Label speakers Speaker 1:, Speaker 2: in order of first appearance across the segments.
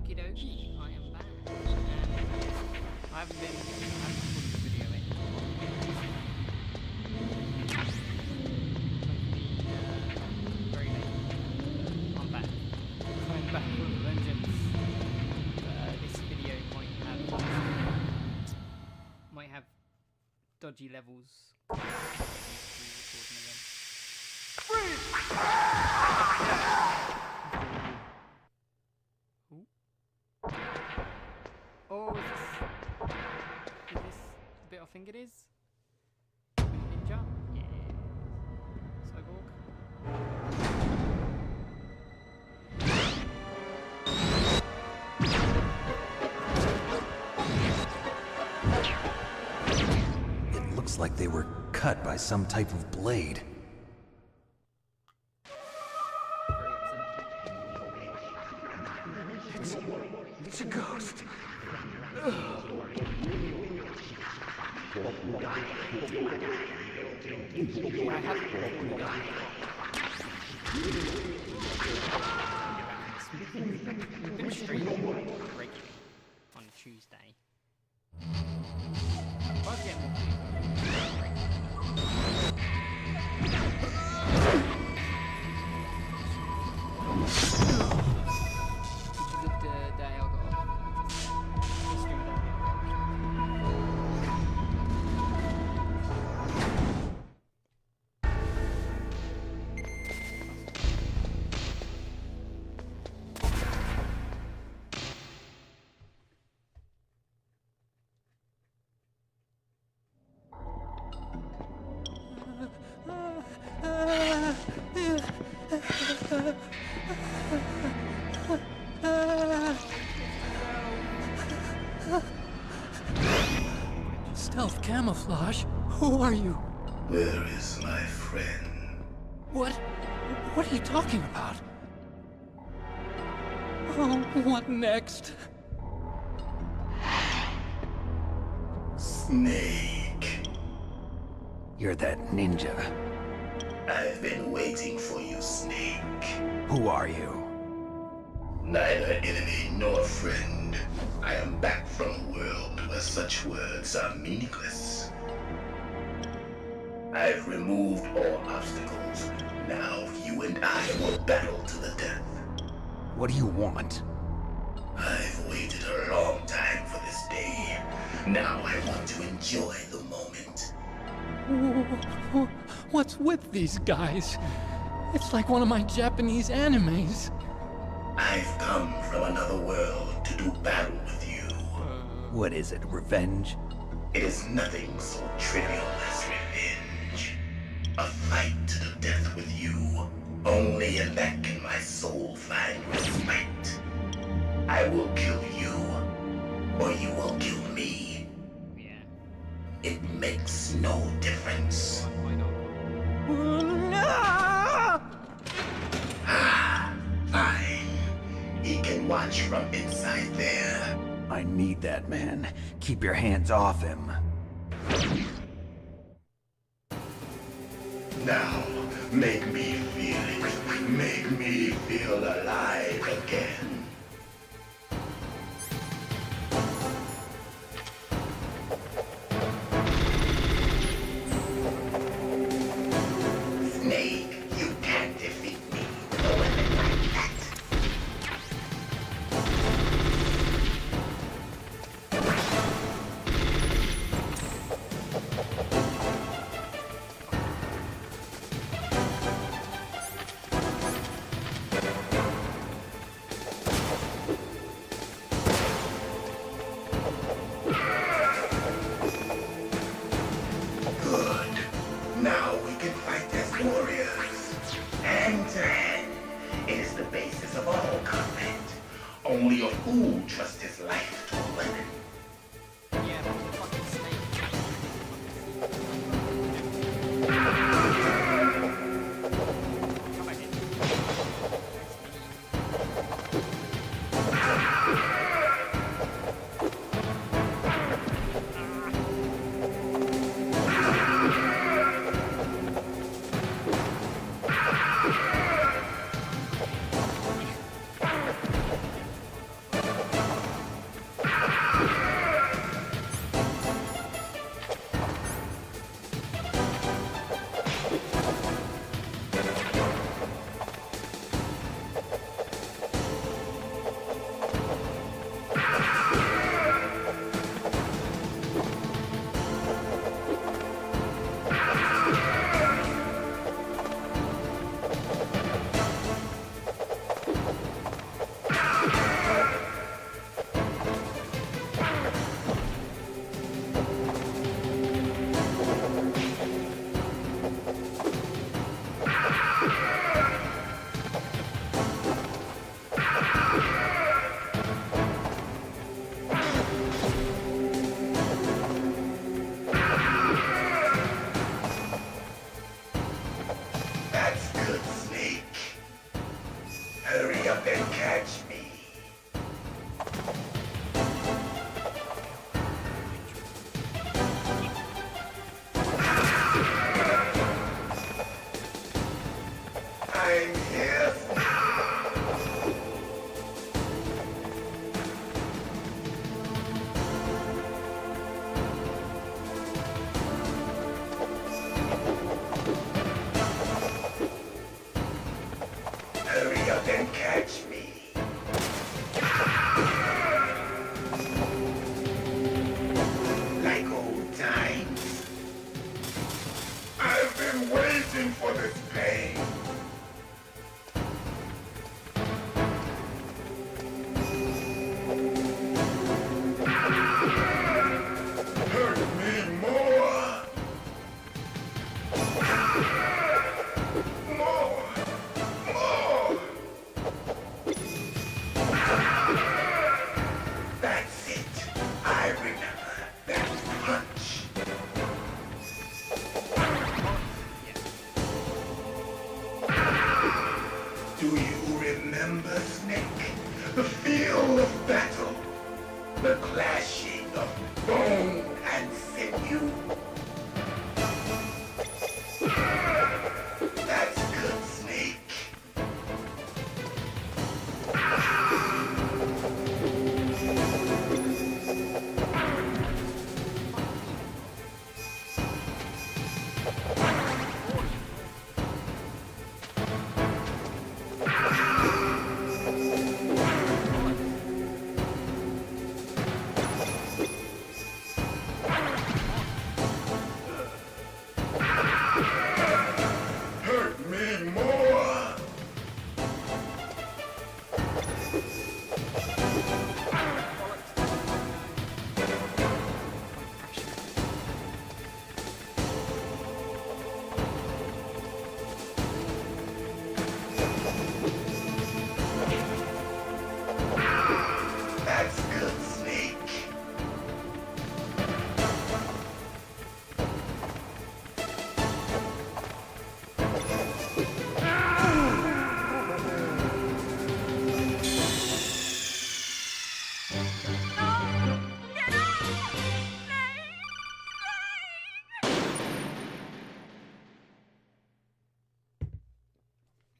Speaker 1: Okie dokie, I am back. I haven't recorded the video in. Very late. I'm back. I'm back with a vengeance. This video might have dodgy levels. Oh, is this the bit I think it is? Ninja? Yeah. Cyborg.
Speaker 2: It looks like they were cut by some type of blade.
Speaker 3: It's a ghost.
Speaker 1: Been streaming regularly on Tuesday. I'll get more
Speaker 3: Stealth camouflage? Who are you?
Speaker 4: Where is my friend?
Speaker 3: What are you talking about? Oh, what next?
Speaker 4: Snake.
Speaker 2: You're that ninja.
Speaker 4: I've been waiting for you, Snake.
Speaker 2: Who are you?
Speaker 4: Neither enemy nor friend. I am back from a world where such words are meaningless. I've removed all obstacles. Now you and I will battle to the death.
Speaker 2: What do you want?
Speaker 4: I've waited a long time for this day. Now I want to enjoy the moment.
Speaker 3: What's with these guys? It's like one of my Japanese animes.
Speaker 4: I've come from another world to do battle with you.
Speaker 2: What is it, revenge?
Speaker 4: It is nothing so trivial as revenge. A fight to the death with you. Only in that can my soul find respite. I will kill you, or you will kill me.
Speaker 1: Yeah.
Speaker 4: It makes no difference.
Speaker 1: Why not?
Speaker 4: Fine. He can watch from inside there.
Speaker 2: I need that man. Keep your hands off him.
Speaker 4: Now, make me feel it. Make me feel alive again. Snake, you can't defeat me with a weapon like that. Good. Now we can fight as warriors. Hand to hand. It is the basis of all combat. Only a fool trusts his life to a weapon.
Speaker 1: Yeah, fucking snake. Come back in.
Speaker 4: Snake. The feel of battle. The clashing of bone and sinew. That's good, Snake. Hurt me more. That's good, Snake.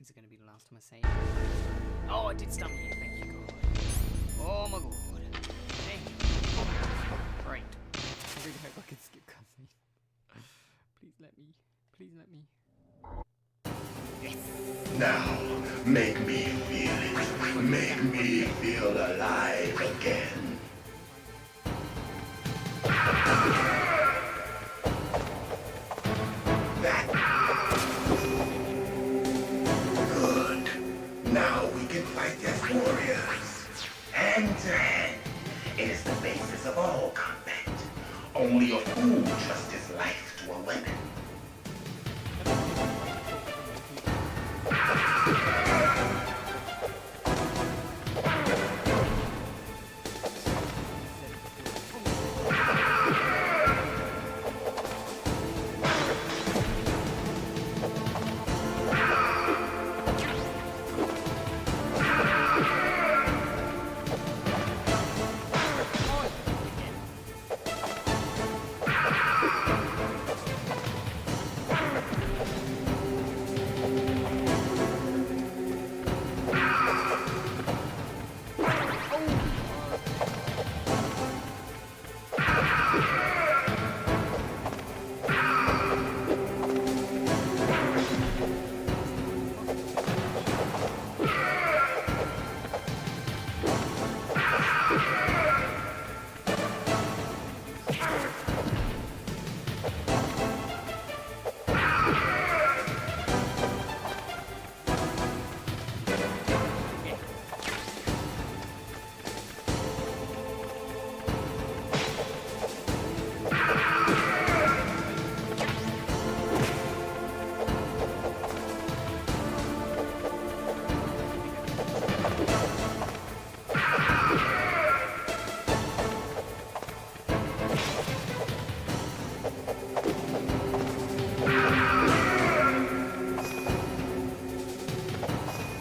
Speaker 1: Is it going to be the last time I say it? Oh, I did stun you. Thank you, God. Oh my God. Hey. Right. I really hope I can skip cutscene. Please let me. Please let me.
Speaker 4: Now, make me feel it. Make me feel alive again. That. Good. Now we can fight as warriors. Hand to hand. It is the basis of all combat. Only a fool trusts his life to a weapon.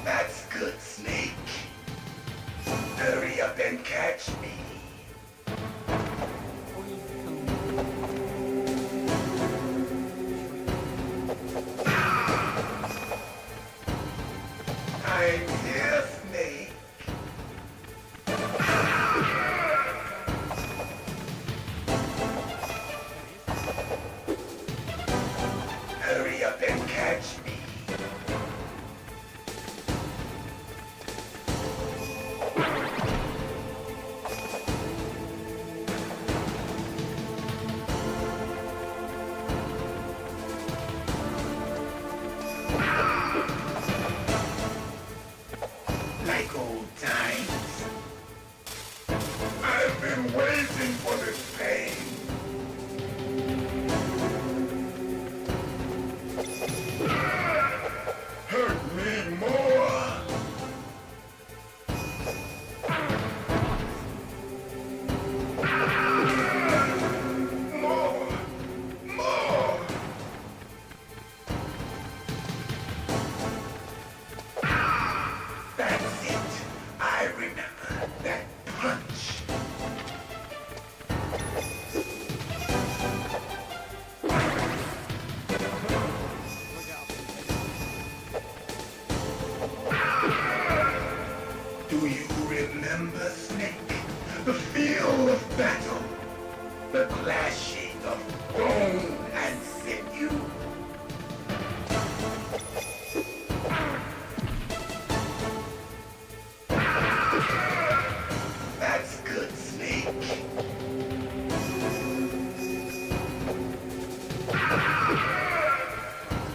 Speaker 4: That's good, Snake. Hurry up and catch me. I'm here, Snake. Hurry up and catch me. you remember, Snake? The feel of battle. The clashing of bone and sinew. That's good, Snake.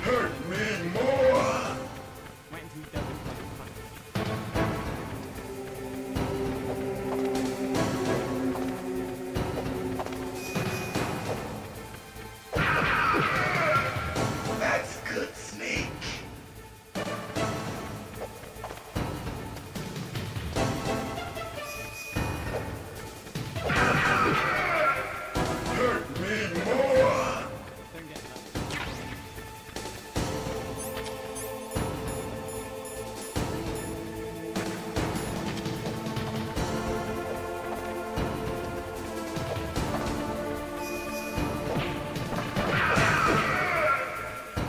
Speaker 4: Hurt me more.
Speaker 1: Wait until he does it fucking punch.
Speaker 4: That's good, Snake. Hurt me more.
Speaker 1: Don't get that.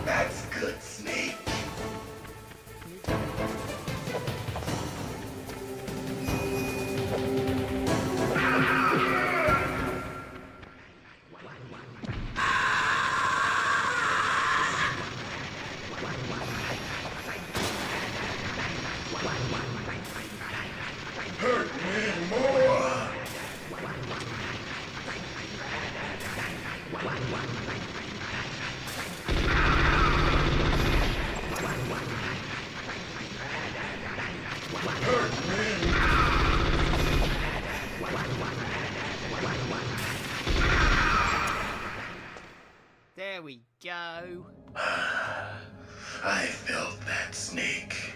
Speaker 4: That's good, Snake. Hurt me more. Hurt me.
Speaker 1: There we go.
Speaker 4: I felt that, Snake.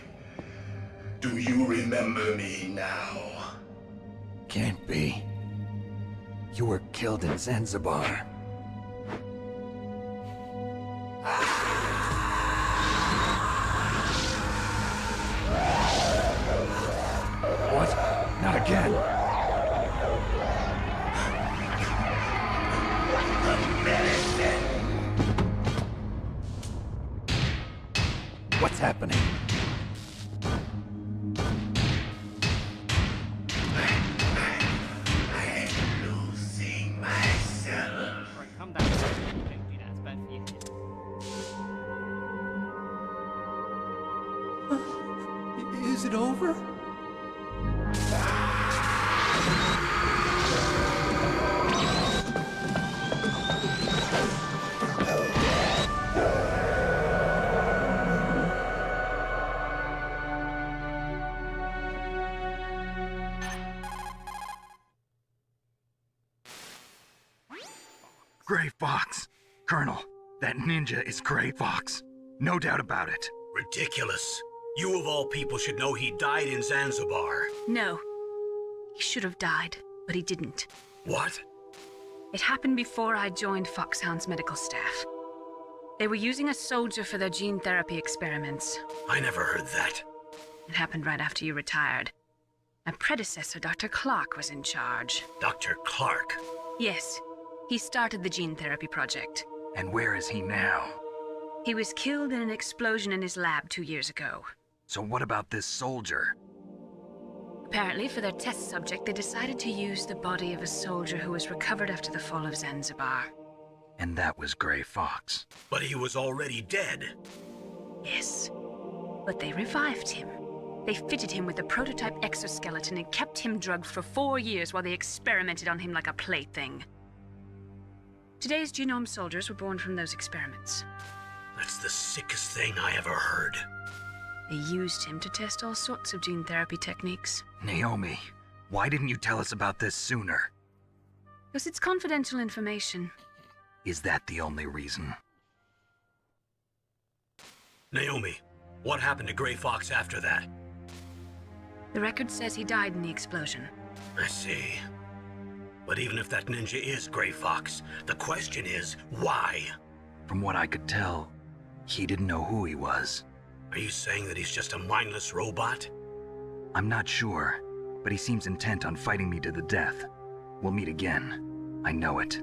Speaker 4: Do you remember me now?
Speaker 2: Can't be. You were killed in Zanzibar. What? Not again. What's happening?
Speaker 4: I'm losing myself.
Speaker 1: Right, calm down. Don't do that. It's bad for your head.
Speaker 3: Is it over?
Speaker 5: Gray Fox. Colonel, that ninja is Gray Fox. No doubt about it.
Speaker 6: Ridiculous. You of all people should know he died in Zanzibar.
Speaker 7: No. He should have died, but he didn't.
Speaker 6: What?
Speaker 7: It happened before I joined Foxhound's medical staff. They were using a soldier for their gene therapy experiments.
Speaker 6: I never heard that.
Speaker 7: It happened right after you retired. My predecessor, Dr. Clark, was in charge.
Speaker 6: Dr. Clark.
Speaker 7: Yes, he started the gene therapy project.
Speaker 5: And where is he now?
Speaker 7: He was killed in an explosion in his lab 2 years ago.
Speaker 5: So what about this soldier?
Speaker 7: Apparently, for their test subject, they decided to use the body of a soldier who was recovered after the fall of Zanzibar.
Speaker 5: And that was Gray Fox.
Speaker 6: But he was already dead.
Speaker 7: Yes, but they revived him. They fitted him with a prototype exoskeleton and kept him drugged for 4 years while they experimented on him like a plaything. Today's genome soldiers were born from those experiments.
Speaker 6: That's the sickest thing I ever heard.
Speaker 7: They used him to test all sorts of gene therapy techniques.
Speaker 5: Naomi, why didn't you tell us about this sooner?
Speaker 7: Because it's confidential information.
Speaker 5: Is that the only reason?
Speaker 6: Naomi, what happened to Gray Fox after that?
Speaker 7: The record says he died in the explosion.
Speaker 6: I see. But even if that ninja is Gray Fox, the question is, why?
Speaker 5: From what I could tell, he didn't know who he was.
Speaker 6: Are you saying that he's just a mindless robot?
Speaker 5: I'm not sure, but he seems intent on fighting me to the death. We'll meet again. I know it.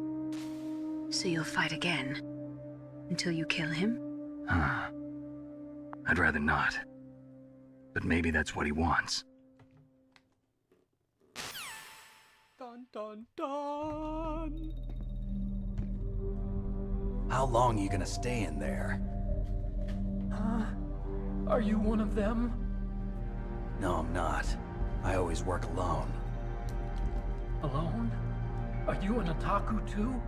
Speaker 7: So you'll fight again? Until you kill him?
Speaker 5: Huh. I'd rather not. But maybe that's what he wants.
Speaker 3: dun, dun.
Speaker 2: How long are you gonna stay in there?
Speaker 3: Huh? Are you one of them?
Speaker 2: No, I'm not. I always work alone.
Speaker 3: Alone? Are you an otaku too?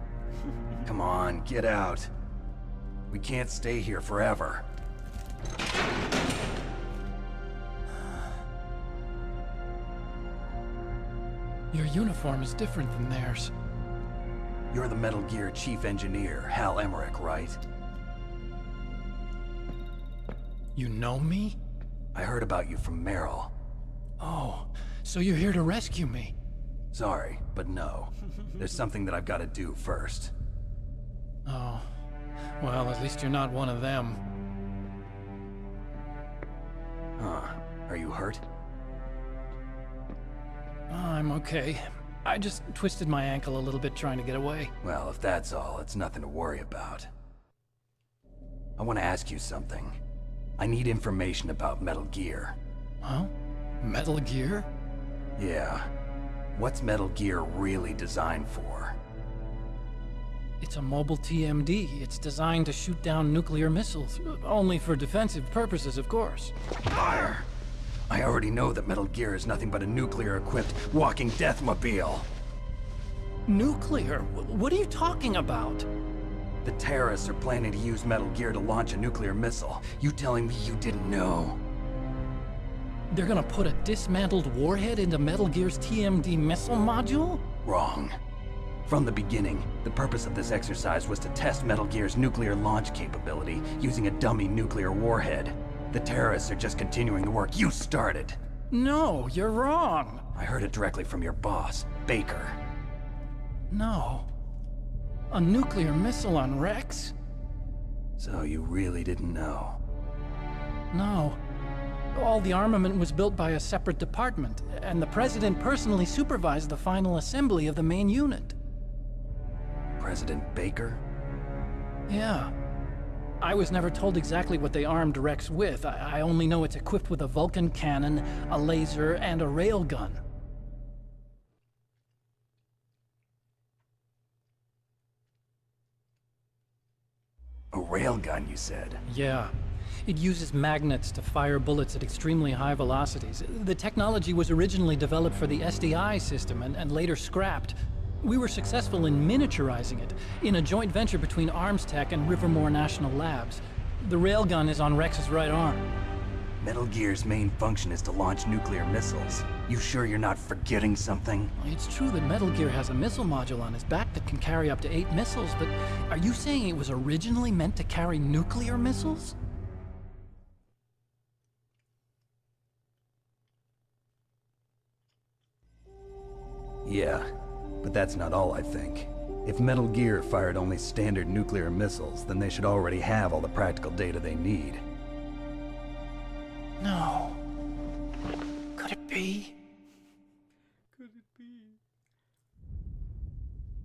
Speaker 2: Come on, get out. We can't stay here forever.
Speaker 3: Your uniform is different than theirs.
Speaker 2: You're the Metal Gear Chief Engineer, Hal Emmerich, right?
Speaker 3: You know me?
Speaker 2: I heard about you from Meryl.
Speaker 3: Oh, so you're here to rescue me?
Speaker 2: Sorry, but no. There's something that I've got to do first.
Speaker 3: Oh, well, at least you're not one of them.
Speaker 2: Huh. Are you hurt?
Speaker 3: I'm okay. I just twisted my ankle a little bit trying to get away.
Speaker 2: Well, if that's all, it's nothing to worry about. I want to ask you something. I need information about Metal Gear.
Speaker 3: Huh? Metal Gear?
Speaker 2: Yeah. What's Metal Gear really designed for?
Speaker 3: It's a mobile TMD. It's designed to shoot down nuclear missiles. Only for defensive purposes, of course.
Speaker 2: Fire! I already know that Metal Gear is nothing but a nuclear-equipped walking deathmobile.
Speaker 3: Nuclear? What are you talking about?
Speaker 2: The terrorists are planning to use Metal Gear to launch a nuclear missile. You telling me you didn't know?
Speaker 3: They're gonna put a dismantled warhead into Metal Gear's TMD missile module?
Speaker 2: Wrong. From the beginning, the purpose of this exercise was to test Metal Gear's nuclear launch capability using a dummy nuclear warhead. The terrorists are just continuing the work you started.
Speaker 3: No, you're wrong.
Speaker 2: I heard it directly from your boss, Baker.
Speaker 3: No. A nuclear missile on Rex?
Speaker 2: So you really didn't know?
Speaker 3: No. All the armament was built by a separate department, and the President personally supervised the final assembly of the main unit.
Speaker 2: President Baker?
Speaker 3: Yeah. I was never told exactly what they armed Rex with. I only know it's equipped with a Vulcan cannon, a laser, and a railgun.
Speaker 2: A railgun, you said?
Speaker 3: Yeah. It uses magnets to fire bullets at extremely high velocities. The technology was originally developed for the SDI system and later scrapped. We were successful in miniaturizing it, in a joint venture between ArmsTech and Rivermore National Labs. The railgun is on Rex's right arm.
Speaker 2: Metal Gear's main function is to launch nuclear missiles. You sure you're not forgetting something?
Speaker 3: It's true that Metal Gear has a missile module on his back that can carry up to 8 missiles, but are you saying it was originally meant to carry nuclear missiles?
Speaker 2: Yeah, but that's not all I think. If Metal Gear fired only standard nuclear missiles, then they should already have all the practical data they need.
Speaker 3: No. Could it be?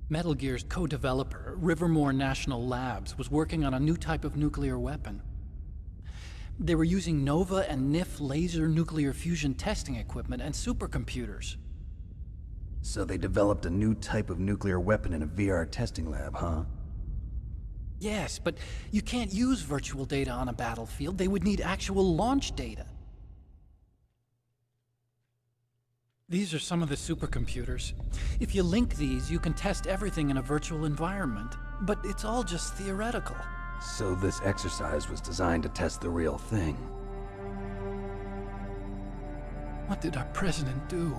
Speaker 3: Metal Gear's co-developer, Rivermore National Labs, was working on a new type of nuclear weapon. They were using NOVA and NIF laser nuclear fusion testing equipment and supercomputers.
Speaker 2: So they developed a new type of nuclear weapon in a VR testing lab, huh?
Speaker 3: Yes, but you can't use virtual data on a battlefield. They would need actual launch data. These are some of the supercomputers. If you link these, you can test everything in a virtual environment. But it's all just theoretical.
Speaker 2: So this exercise was designed to test the real thing.
Speaker 3: What did our president do?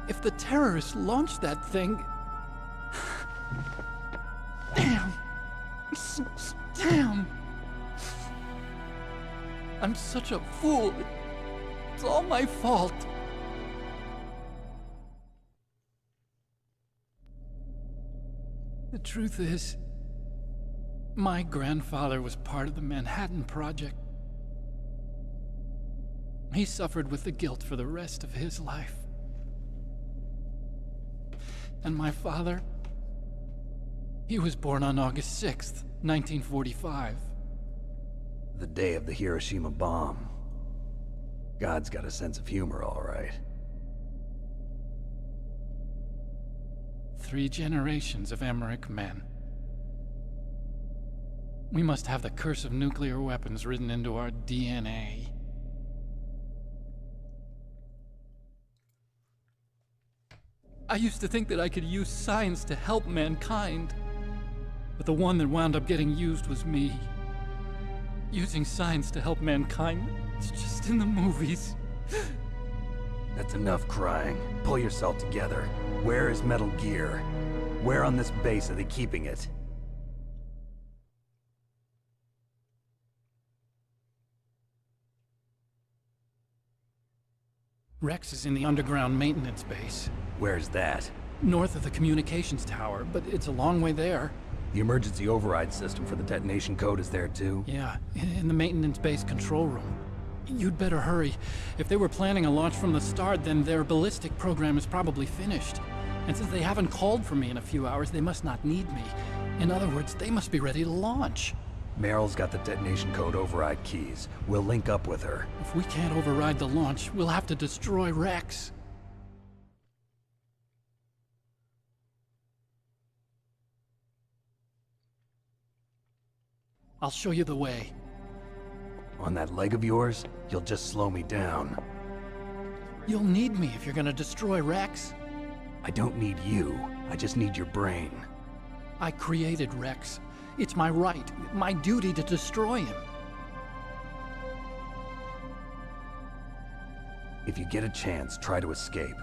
Speaker 3: If the terrorists launched that thing... Damn! Damn! I'm such a fool. It's all my fault. The truth is, my grandfather was part of the Manhattan Project. He suffered with the guilt for the rest of his life. And my father, he was born on August 6th, 1945.
Speaker 2: The day of the Hiroshima bomb. God's got a sense of humor, all right.
Speaker 3: 3 generations of Emmerich men. We must have the curse of nuclear weapons written into our DNA. I used to think that I could use science to help mankind. But the one that wound up getting used was me. Using science to help mankind, it's just in the movies.
Speaker 2: That's enough crying. Pull yourself together. Where is Metal Gear? Where on this base are they keeping it?
Speaker 3: Rex is in the underground maintenance base,
Speaker 2: Where's that?
Speaker 3: north of the communications tower, but it's a long way there.
Speaker 2: The emergency override system for the detonation code is there too?
Speaker 3: Yeah, in the maintenance base control room. You'd better hurry. If they were planning a launch from the start, then their ballistic program is probably finished. And since they haven't called for me in a few hours, they must not need me. In other words, they must be ready to launch.
Speaker 2: Meryl's got the detonation code override keys. We'll link up with her.
Speaker 3: If we can't override the launch, we'll have to destroy Rex. I'll show you the way.
Speaker 2: On that leg of yours, you'll just slow me down.
Speaker 3: You'll need me if you're gonna destroy Rex.
Speaker 2: I don't need you. I just need your brain.
Speaker 3: I created Rex. It's my right, my duty to destroy him.
Speaker 2: If you get a chance, try to escape.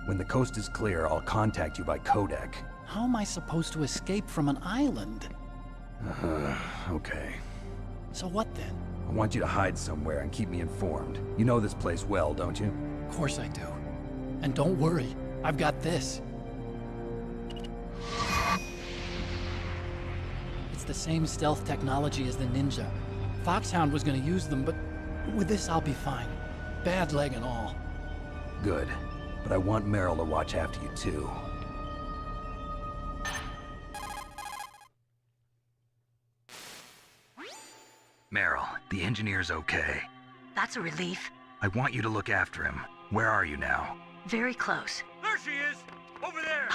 Speaker 2: When the coast is clear, I'll contact you by codec.
Speaker 3: How am I supposed to escape from an island?
Speaker 2: Okay.
Speaker 3: So what then?
Speaker 2: I want you to hide somewhere and keep me informed. You know this place well, don't you?
Speaker 3: Of course I do. And don't worry, I've got this. It's the same stealth technology as the Ninja. Foxhound was gonna use them, but with this I'll be fine. Bad leg and all.
Speaker 2: Good. But I want Meryl to watch after you too.
Speaker 5: Meryl, the engineer's okay.
Speaker 8: That's a relief.
Speaker 5: I want you to look after him. Where are you now?
Speaker 8: Very close.
Speaker 6: There she is! Over there!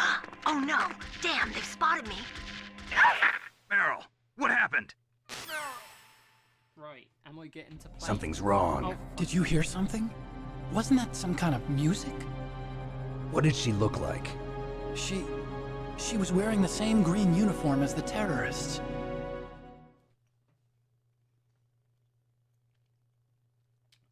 Speaker 8: Oh no! Damn, they've spotted me.
Speaker 5: Meryl, what happened?
Speaker 1: Right, am I getting to play?
Speaker 2: Something's wrong.
Speaker 1: Oh,
Speaker 3: Did you hear something? Wasn't that some kind of music?
Speaker 2: What did she look like?
Speaker 3: She was wearing the same green uniform as the terrorists.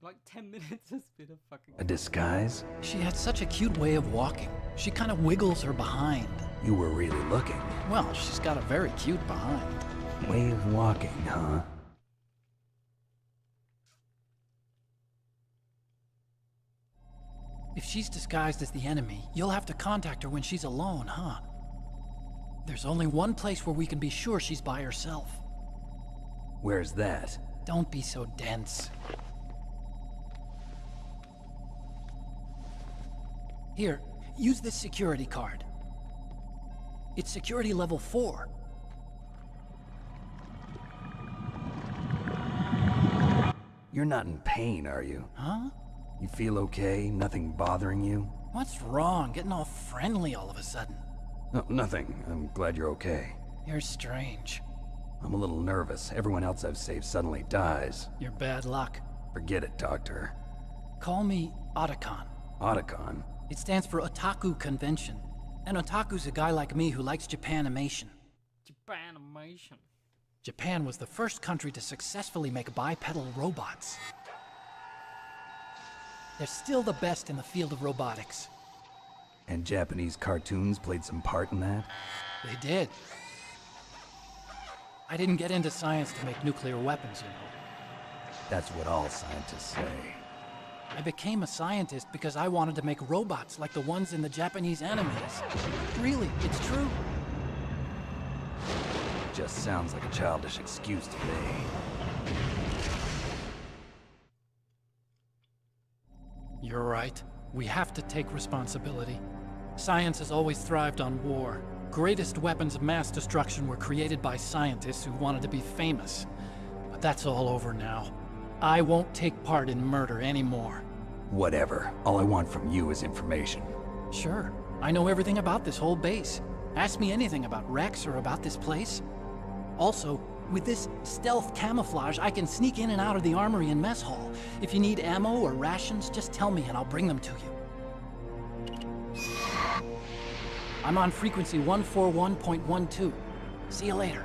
Speaker 1: like 10 minutes has been a fucking...
Speaker 2: A disguise?
Speaker 3: She had such a cute way of walking. She kind of wiggles her behind.
Speaker 2: You were really looking.
Speaker 3: Well, she's got a very cute behind.
Speaker 2: Way of walking, huh?
Speaker 3: If she's disguised as the enemy, you'll have to contact her when she's alone, huh? There's only one place where we can be sure she's by herself.
Speaker 2: Where's that?
Speaker 3: Don't be so dense. Here, use this security card. It's security level 4.
Speaker 2: You're not in pain, are you?
Speaker 3: Huh?
Speaker 2: You feel okay? Nothing bothering you?
Speaker 3: What's wrong? Getting all friendly all of a sudden.
Speaker 2: No, nothing. I'm glad you're okay.
Speaker 3: You're strange.
Speaker 2: I'm a little nervous. Everyone else I've saved suddenly dies.
Speaker 3: You're bad luck.
Speaker 2: Forget it, Doctor.
Speaker 3: Call me Otacon.
Speaker 2: Otacon?
Speaker 3: It stands for Otaku Convention. An otaku's a guy like me who likes Japanimation.
Speaker 1: Japanimation.
Speaker 3: Japan was the first country to successfully make bipedal robots. They're still the best in the field of robotics.
Speaker 2: And Japanese cartoons played some part in that?
Speaker 3: They did. I didn't get into science to make nuclear weapons, you know.
Speaker 2: That's what all scientists say.
Speaker 3: I became a scientist because I wanted to make robots like the ones in the Japanese animes. Really, it's true.
Speaker 2: Just sounds like a childish excuse to me.
Speaker 3: You're right. We have to take responsibility. Science has always thrived on war. Greatest weapons of mass destruction were created by scientists who wanted to be famous. But that's all over now. I won't take part in murder anymore.
Speaker 2: Whatever. All I want from you is information.
Speaker 3: Sure, I know everything about this whole base. Ask me anything about Rex or about this place. Also, with this stealth camouflage, I can sneak in and out of the armory and mess hall. If you need ammo or rations, just tell me and I'll bring them to you. I'm on frequency 141.12. See you later.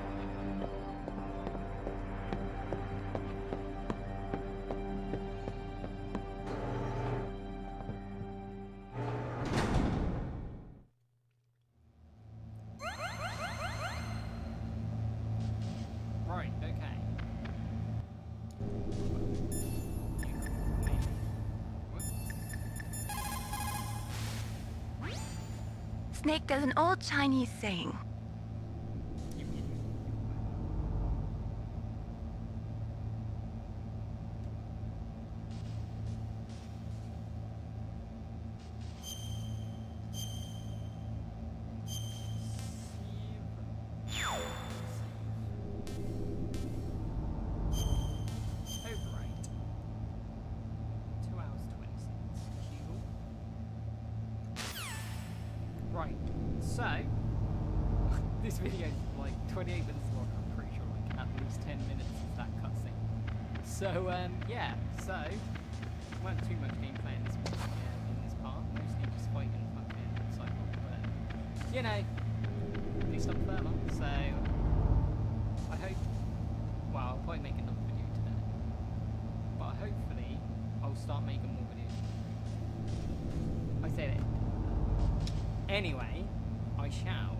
Speaker 1: Right, okay.
Speaker 8: Snake, there's an old Chinese saying.
Speaker 1: Right, so this video is like 28 minutes long, I'm pretty sure, like at least 10 minutes of that cutscene. So, yeah, so, won't too much gameplay in this part, mostly just fighting fucking Cyborg, but, you know, at least I'm further, so, I hope, well, I'll probably make another video today, but hopefully, I'll start making more videos. I say that. Anyway, I shall